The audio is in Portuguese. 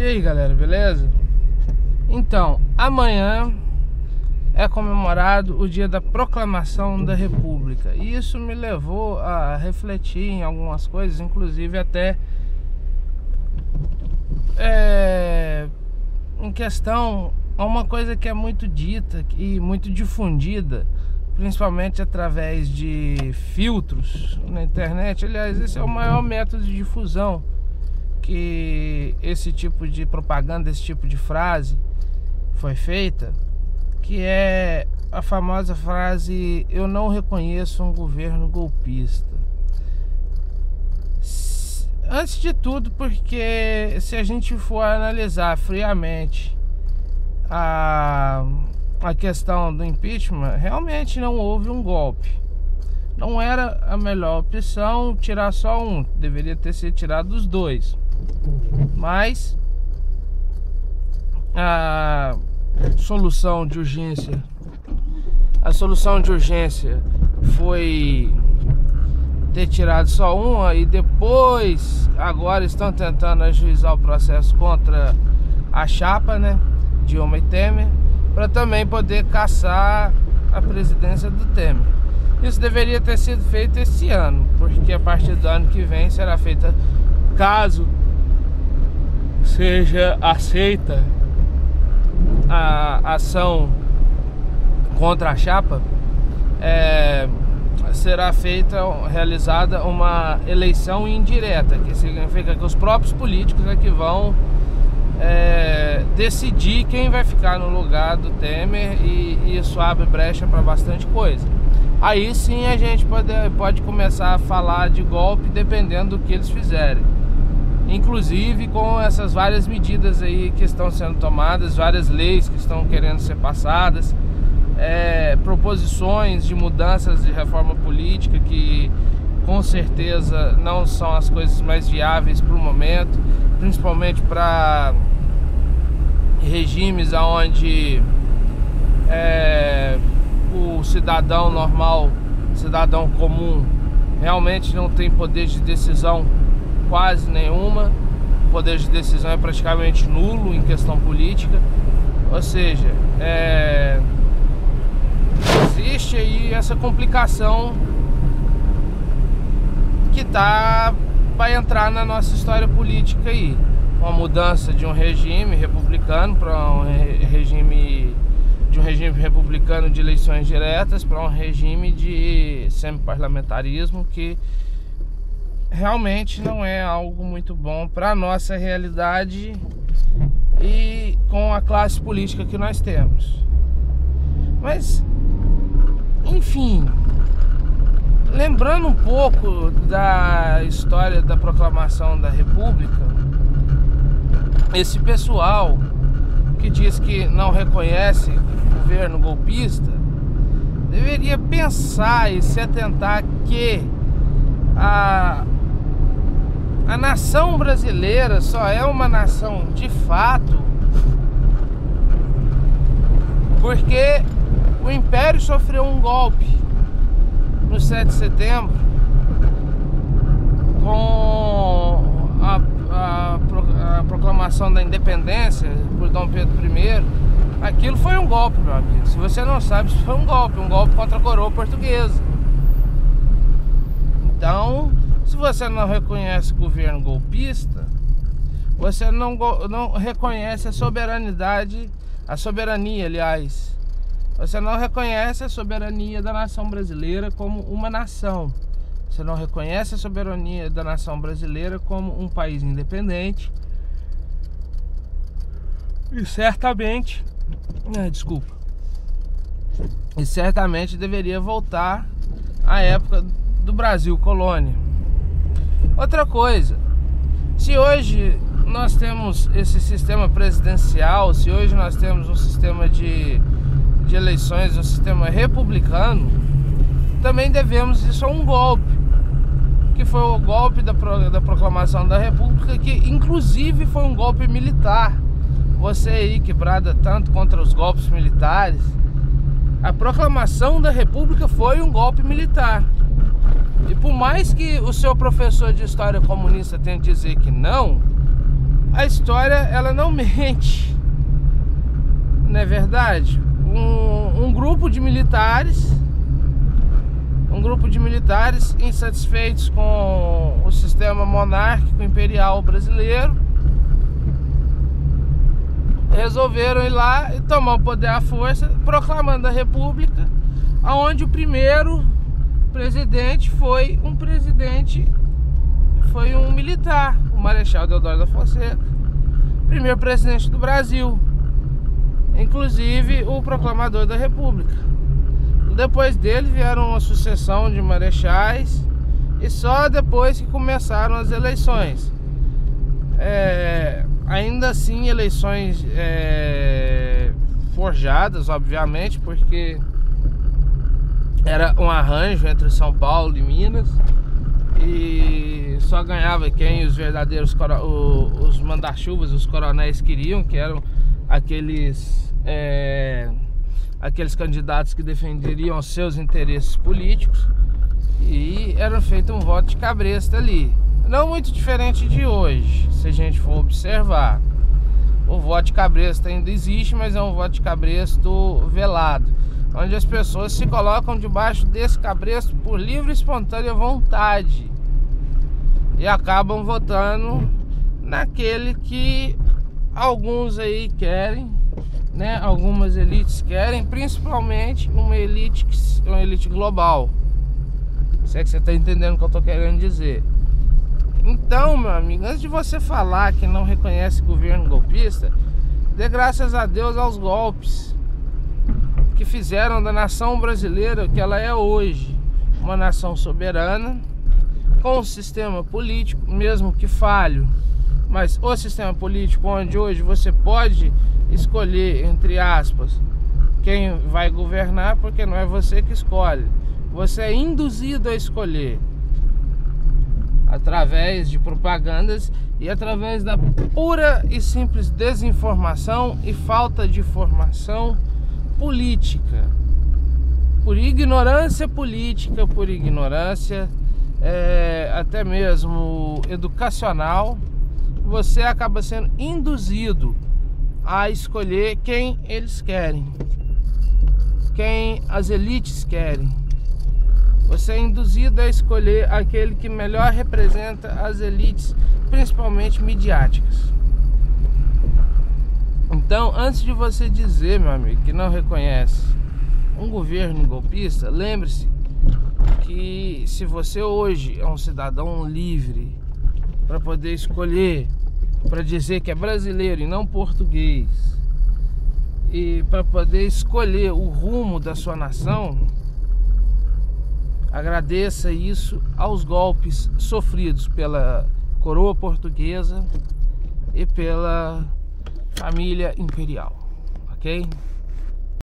E aí galera, beleza? Então, amanhã é comemorado o dia da proclamação da República. E isso me levou a refletir em algumas coisas, inclusive até em questão a uma coisa que é muito dita e muito difundida, principalmente através de filtros na internet. Aliás, esse é o maior método de difusão que esse tipo de propaganda, esse tipo de frase foi feita, que é a famosa frase: eu não reconheço um governo golpista. Antes de tudo, porque se a gente for analisar friamente a questão do impeachment, realmente não houve um golpe. Não era a melhor opção tirar só um, deveria ter sido tirado os dois. Mas a solução de urgência foi ter tirado só uma, e depois agora estão tentando ajuizar o processo contra a chapa, né, Dilma e Temer, para também poder caçar a presidência do Temer. Isso deveria ter sido feito esse ano, porque a partir do ano que vem será feita, caso seja aceita a ação contra a chapa, será realizada uma eleição indireta, que significa que os próprios políticos é que vão decidir quem vai ficar no lugar do Temer, e isso abre brecha para bastante coisa. Aí sim a gente pode começar a falar de golpe, dependendo do que eles fizerem. Inclusive com essas várias medidas aí que estão sendo tomadas, várias leis que estão querendo ser passadas, proposições de mudanças de reforma política que com certeza não são as coisas mais viáveis para o momento, principalmente para regimes onde o cidadão normal, cidadão comum, realmente não tem poder de decisão quase nenhuma. O poder de decisão é praticamente nulo em questão política. Ou seja, existe aí essa complicação que vai entrar na nossa história política aí. Uma mudança de um regime republicano para um regime republicano de eleições diretas para um regime de semi-parlamentarismo, que realmente não é algo muito bom para a nossa realidade e com a classe política que nós temos. Mas, enfim, lembrando um pouco da história da proclamação da República, esse pessoal que diz que não reconhece o governo golpista deveria pensar e se atentar que a nação brasileira só é uma nação de fato porque o Império sofreu um golpe no 7 de setembro com a proclamação da independência por Dom Pedro I. Aquilo foi um golpe, meu amigo. Se você não sabe, isso foi um golpe contra a coroa portuguesa. Então, se você não reconhece o governo golpista, você não reconhece a soberania, aliás. Você não reconhece a soberania da nação brasileira como uma nação. Você não reconhece a soberania da nação brasileira como um país independente. E certamente, e certamente deveria voltar à época do Brasil colônia. Outra coisa, se hoje nós temos esse sistema presidencial, se hoje nós temos um sistema de eleições, um sistema republicano, também devemos isso a um golpe, que foi o golpe da proclamação da República, que inclusive foi um golpe militar. Você aí que brada tanto contra os golpes militares, a proclamação da República foi um golpe militar. E por mais que o seu professor de história comunista tente dizer que não, a história, ela não mente, não é verdade? Um grupo de militares insatisfeitos com o sistema monárquico imperial brasileiro resolveram ir lá e tomar o poder à força, proclamando a república, onde o primeiro presidente foi um militar, o Marechal Deodoro da Fonseca, primeiro presidente do Brasil, inclusive o proclamador da república. Depois dele vieram uma sucessão de marechais e só depois que começaram as eleições. Ainda assim, eleições forjadas, obviamente, porque era um arranjo entre São Paulo e Minas, e só ganhava quem os verdadeiros os manda-chuvas, os coronéis queriam, que eram aqueles candidatos que defenderiam os seus interesses políticos, e era feito um voto de cabresto ali. Não muito diferente de hoje, se a gente for observar. O voto de cabresto ainda existe, mas é um voto de cabresto velado, onde as pessoas se colocam debaixo desse cabresto por livre e espontânea vontade e acabam votando naquele que alguns aí querem, né? Algumas elites querem, principalmente uma elite global. Se é que você está entendendo o que eu estou querendo dizer. Então, meu amigo, antes de você falar que não reconhece governo golpista, dê graças a Deus aos golpes que fizeram da nação brasileira o que ela é hoje, uma nação soberana, com um sistema político, mesmo que falho, mas o sistema político onde hoje você pode escolher, entre aspas, quem vai governar, porque não é você que escolhe, você é induzido a escolher através de propagandas e através da pura e simples desinformação e falta de formação política, por ignorância política, por ignorância até mesmo educacional. Você acaba sendo induzido a escolher quem eles querem, quem as elites querem. Você é induzido a escolher aquele que melhor representa as elites, principalmente midiáticas. Então, antes de você dizer, meu amigo, que não reconhece um governo golpista, lembre-se que se você hoje é um cidadão livre para poder escolher, para dizer que é brasileiro e não português, e para poder escolher o rumo da sua nação, agradeça isso aos golpes sofridos pela coroa portuguesa e pela família imperial, ok?